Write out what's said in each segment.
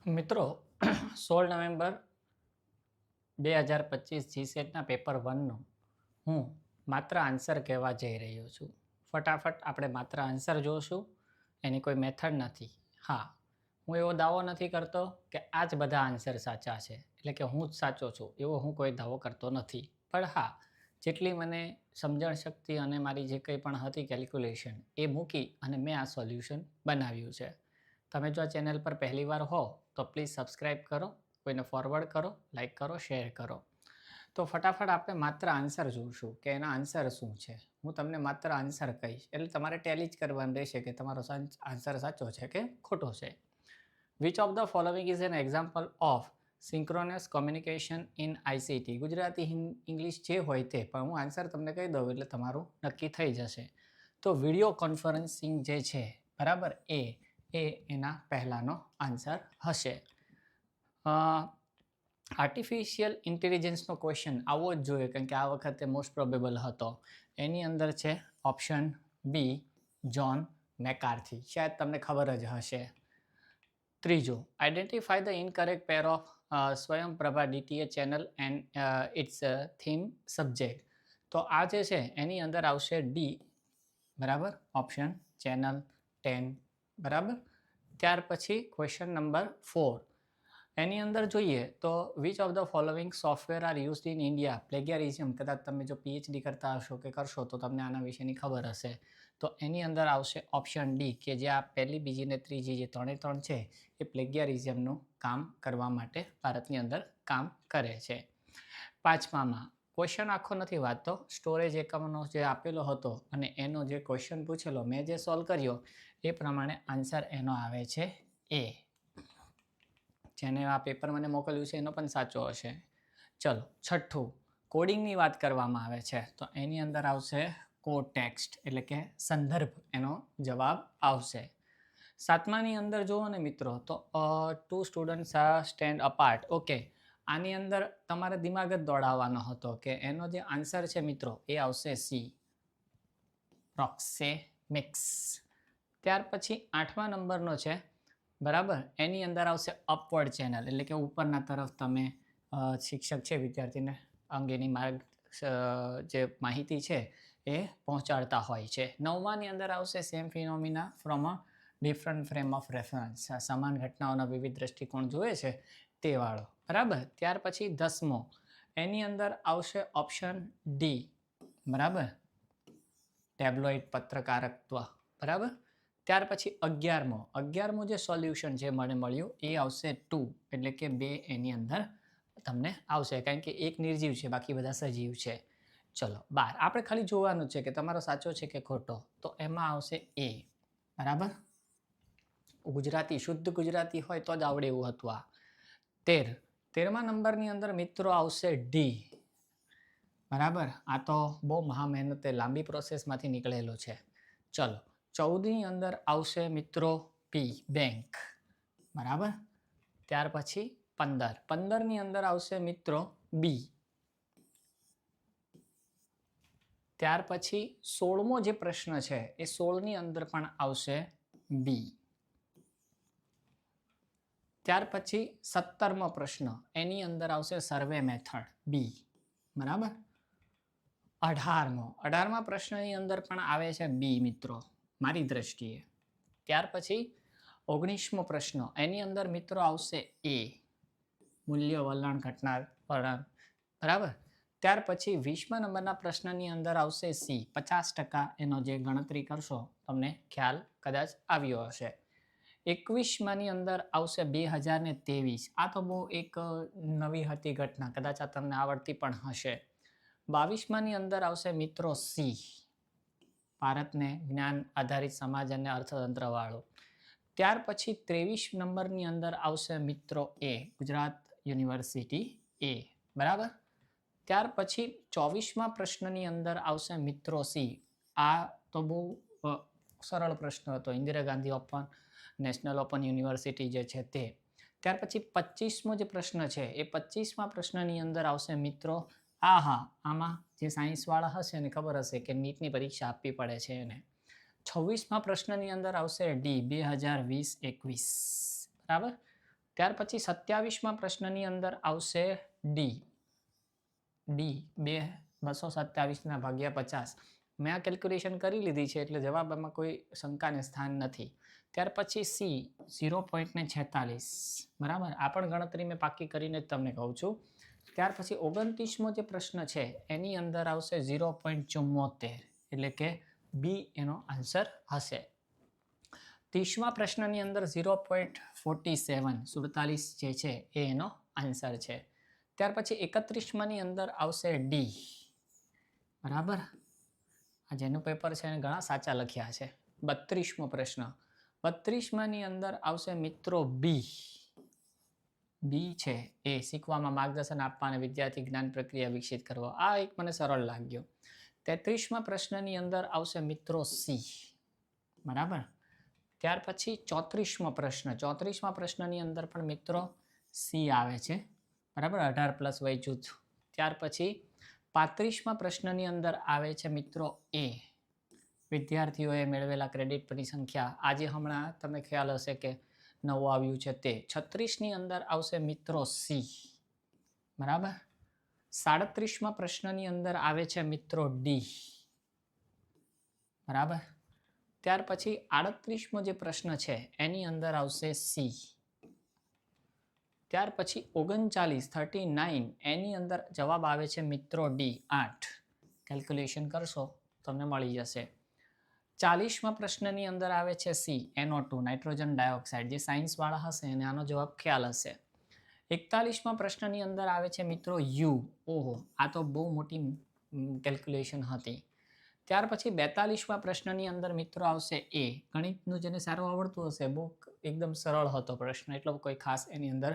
મિત્રો 16 November 2025 જીસેટના paper 1નું હું માત્ર આન્સર કહેવા જઈ રહ્યો છું. ફટાફટ આપણે માત્ર આન્સર જોશું, એની કોઈ મેથડ નથી. હા, હું એવો દાવો નથી કરતો કે આ જ બધા આન્સર સાચા છે, એટલે કે હું જ સાચો છું એવો હું કોઈ દાવો કરતો નથી. પણ હા, જેટલી મને સમજણ શક્તિ અને મારી જે કંઈ પણ હતી કેલ્ક્યુલેશન એ મૂકી અને મેં આ સોલ્યુશન બનાવ્યું છે. તમે જો આ ચેનલ પર પહેલીવાર હો તો પ્લીઝ સબસ્ક્રાઈબ કરો, કોઈને ફોરવર્ડ કરો, લાઈક કરો, શેર કરો. તો ફટાફટ આપણે માત્ર આન્સર જોઈશું કે એના આન્સર શું છે. હું તમને માત્ર આન્સર કહીશ, એટલે તમારે ટેલી જ કરવાનું રહેશે કે તમારો આન્સર સાચો છે કે ખોટો છે. Which of the following is an example of synchronous communication in ICT? Gujarati English જે હોય તે, પણ હું આન્સર તમને કહી દઉં એટલે તમારું નક્કી થઈ જશે. તો વિડીયો કોન્ફરન્સિંગ જે છે, બરાબર, એ એના પહેલાંનો આન્સર હશે. આર્ટિફિશિયલ ઇન્ટેલિજન્સનો ક્વેશ્ચન આવવો જ જોઈએ, કારણ કે આ વખતે મોસ્ટ પ્રોબેબલ હતો. એની અંદર છે ઓપ્શન બી, જ્હોન મેકાર્થી. શાયદ તમને ખબર જ હશે. ત્રીજું, identify the incorrect pair of Swayamprabha DTH channel and its theme subject. તો આ જે છે એની અંદર આવશે ડી, બરાબર, ઓપ્શન ચેનલ 10, બરાબર. ત્યાર પછી ક્વેશ્ચન નંબર 4, એની અંદર જોઈએ તો which of the following software are used in India plagiarism? કદાચ તમે જો પીએચડી કરતા હશો કે કરશો તો તમને આના વિશેની ખબર હશે. તો એની અંદર આવશે ઓપ્શન ડી, કે જે આ પહેલી, બીજી ને ત્રીજી જે 3 છે એ પ્લેગિયરિઝમનું કામ કરવા માટે ભારતની અંદર કામ કરે છે. પાંચમામાં ક્વેશ્ચન આખો નથી વાંચતો, સ્ટોરેજ એકમનો જે આપેલો હતો અને એનો જે ક્વેશ્ચન પૂછેલો મેં જે સોલ્વ કર્યો એ પ્રમાણે આન્સર એનો આવે છે એ. જેને આ પેપર મને મોકલ્યું છે એનો પણ સાચો હશે. ચલો, છઠ્ઠું, કોડિંગની વાત કરવામાં આવે છે તો એની અંદર આવશે કોડ ટેક્સ્ટ, એટલે કે સંદર્ભ એનો જવાબ આવશે. સાતમાની અંદર જુઓ ને મિત્રો, તો 2 students are stand apart. Okay, આની અંદર તમારે દિમાગ જ દોડાવવાનો હતો કે એનો જે આન્સર છે મિત્રો એ આવશે સી, પ્રોક્સેમિક્સ. ત્યાર પછી 8મા નંબરનો છે, બરાબર, એની અંદર આવશે અપવર્ડ ચેનલ, એટલે કે ઉપરના તરફ તમે શિક્ષક છે વિદ્યાર્થીને અંગેની જે માહિતી છે એ પહોંચાડતા હોય છે. 9માની અંદર આવશે same phenomena from a different frame of reference, સમાન ઘટનાઓના વિવિધ દ્રષ્ટિકોણ જોઈએ છે તે વાળો, બરાબર. ત્યાર પછી 10મો, એની અંદર આવશે ઓપ્શન ડી, બરાબર, ટેબ્લોઇડ પત્રકારત્વ, બરાબર. ત્યાર પછી 11મો જે સોલ્યુશન જે મને મળ્યું એ આવશે 2, એટલે કે 2 એની અંદર તમને આવશે, કારણ કે એક નિર્જીવ છે બાકી બધા સજીવ છે. ચલો, 12, આપણે ખાલી જોવાનું છે કે તમારો સાચો છે કે ખોટો, તો એમાં આવશે એ, બરાબર. ગુજરાતી, શુદ્ધ ગુજરાતી હોય તો જ આવડે એવું હતું આ. 13મા નંબરની અંદર મિત્રો આવશે ડી, બરાબર. આ તો બહુ મહા મહેનતે લાંબી પ્રોસેસમાંથી નીકળેલો છે. ચલો, 14ની અંદર આવશે મિત્રો પી, બેંક, બરાબર. ત્યાર પછી 15ની અંદર આવશે મિત્રો બી. ત્યાર પછી 16મો જે પ્રશ્ન છે એ 16ની અંદર પણ આવશે બી. ત્યાર પછી 17મો પ્રશ્ન, એની અંદર આવશે સર્વે મેથડ, બી, બરાબર. 18મા પ્રશ્નની અંદર પણ આવે છે બી મિત્રો, મારી દ્રષ્ટિએ. ત્યાર પછી 19મો પ્રશ્ન, એની અંદર મિત્રો આવશે એ, મૂલ્ય, વલણ, ઘટના, વર્ણન, બરાબર. ત્યાર પછી 20મા નંબરના પ્રશ્નની અંદર આવશે સી, 50% એનો જે ગણતરી કરશો તમને ખ્યાલ કદાચ આવ્યો હશે. 21માની અંદર આવશે 2023, આ તો બહુ એક નવી હતી ઘટના, કદાચ આ તમને આવડતી પણ હશે. 22માની અંદર આવશે મિત્રો સી, ભારતને જ્ઞાન આધારિત સમાજ અને અર્થતંત્ર વાળો. ત્યાર પછી 23 નંબરની અંદર આવશે મિત્રો એ, ગુજરાત યુનિવર્સિટી એ, બરાબર. ત્યાર પછી 24મા પ્રશ્નની અંદર આવશે મિત્રો સી, આ તો બહુ સરળ પ્રશ્ન હતો, Indira Gandhi open national open university જે છે તે. ત્યાર પછી 25મો જે પ્રશ્ન છે એ 25મા પ્રશ્નની અંદર આવશે મિત્રો, આમાં જે સાયન્સવાળા હશે એને ખબર હશે કે નીટની પરીક્ષા આપવી પડે છે એને. 26મા પ્રશ્નની અંદર આવશે ડી, 2020-21, બરાબર. ત્યાર પછી 27મા પ્રશ્નની અંદર આવશે ડી. 227 ભાગ્યા 50. મેં આ કેલ્ક્યુલેશન કરી લીધી છે એટલે જવાબમાં કોઈ શંકાને સ્થાન નથી. ત્યાર પછી સી 0.46, બરાબર. આ પણ ગણતરી મેં પાકી કરીને જ તમને કહું છું. ત્યાર પછી 29મો જે પ્રશ્ન છે એની અંદર આવશે 0.74, એટલે કે બી એનો આન્સર હશે. 30મા પ્રશ્નની અંદર 0.47 જે છે એ એનો આન્સર છે. ત્યાર પછી 31માની અંદર આવશે ડી, બરાબર. આ જેનું પેપર છે એને ઘણા સાચા લખ્યા છે. 32મો પ્રશ્ન. 32માની અંદર આવશે મિત્રો બી. બી છે એ શીખવામાં માર્ગદર્શન આપવા અને વિદ્યાર્થી જ્ઞાન પ્રક્રિયા વિકસિત કરવા. આ એક મને સરળ લાગ્યો. 33મા પ્રશ્નની અંદર આવશે મિત્રો સી, બરાબર. ત્યાર પછી 34મો પ્રશ્ન. 34મા પ્રશ્નની અંદર પણ મિત્રો સી આવે છે, બરાબર. 18+ વય જૂથ. ત્યાર પછી 35મા પ્રશ્નની અંદર આવે છે મિત્રો એ, વિદ્યાર્થીઓએ મેળવેલા ક્રેડિટ પરની સંખ્યા. આજે હમણાં તમને ખ્યાલ હશે કે નવું આવ્યું છે તે. 36ની અંદર આવશે મિત્રો સી, બરાબર. 37મા પ્રશ્નની અંદર આવે છે મિત્રો ડી, બરાબર. ત્યાર પછી 38મો જે પ્રશ્ન છે એની અંદર આવશે સી. ત્યાર પછી 39 એની અંદર જવાબ આવે છે મિત્રો ડી 8. કેલ્ક્યુલેશન કરશો તમને મળી જશે. 40મા પ્રશ્નની અંદર આવે છે સી NO2 નાઇટ્રોજન ડાયોક્સાઇડ. જે સાયન્સવાળા હશે એને આનો જવાબ ખ્યાલ હશે. 41મા પ્રશ્નની અંદર આવે છે મિત્રો યુ. ઓહો, આ તો બહુ મોટી કેલ્ક્યુલેશન હતી. ત્યાર પછી 42મા પ્રશ્નની અંદર મિત્રો આવશે એ. ગણિતનું જેને સારું આવડતું હશે, બહુ એકદમ સરળ હતો પ્રશ્ન, એટલો કોઈ ખાસ એની અંદર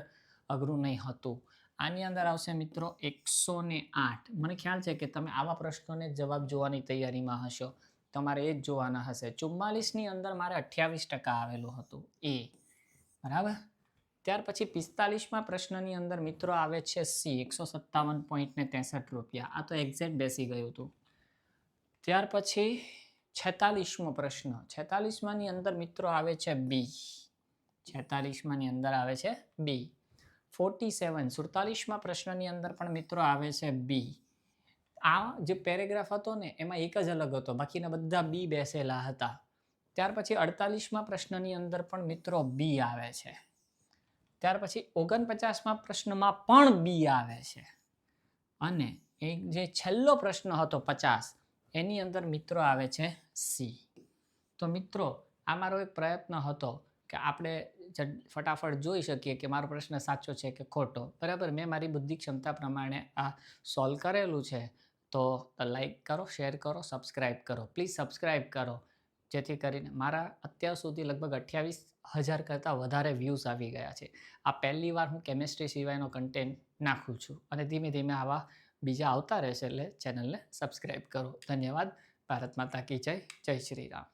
અઘરું નહીં હતું. આની અંદર આવશે મિત્રો 108. મને ખ્યાલ છે કે તમે આવા પ્રશ્નોને જવાબ જોવાની તૈયારીમાં હશો, તમારે એ જ જોવાના હશે. 44ની અંદર મારે 28% આવેલું હતું એ, બરાબર. ત્યાર પછી 45મા પ્રશ્નની અંદર મિત્રો આવે છે સી 157.63 રૂપિયા. આ તો એક્ઝેક્ટ બેસી ગયું હતું. ત્યાર પછી 46મો પ્રશ્ન. 46માની અંદર મિત્રો આવે છે બી. 46માની અંદર આવે છે બી. 47 પ્રશ્નની અંદર પણ મિત્રો આવે છે બી. આ જે પેરેગ્રાફ હતો ને એમાં એક જ અલગ હતો, બાકીના બધા બી બેસેલા હતા. ત્યાર પછી 48મા પ્રશ્નની અંદર પણ મિત્રો બી આવે છે. ત્યાર પછી 49મા પ્રશ્નમાં પણ બી આવે છે. અને એક જે છેલ્લો પ્રશ્ન હતો 50, એની અંદર મિત્રો આવે છે સી. તો મિત્રો આ મારો એક પ્રયત્ન હતો કે આપણે ફટાફટ જોઈ શકીએ કે મારો પ્રશ્ન સાચો છે કે ખોટો, બરાબર. મેં મારી બુદ્ધિ ક્ષમતા પ્રમાણે આ સોલ્વ કરેલું છે. તો લાઈક કરો, શેર કરો, સબસ્ક્રાઈબ કરો. પ્લીઝ સબસ્ક્રાઈબ કરો, જેથી કરીને મારા અત્યાર સુધી લગભગ 28,000 કરતાં વધારે વ્યૂઝ આવી ગયા છે. આ પહેલી વાર હું કેમેસ્ટ્રી સિવાયનો કન્ટેન્ટ નાખું છું અને ધીમે ધીમે આવા બીજા આવતા રહેશે, એટલે ચેનલને સબસ્ક્રાઈબ કરો. ધન્યવાદ. ભારત માતા કી જય. જય શ્રી રામ.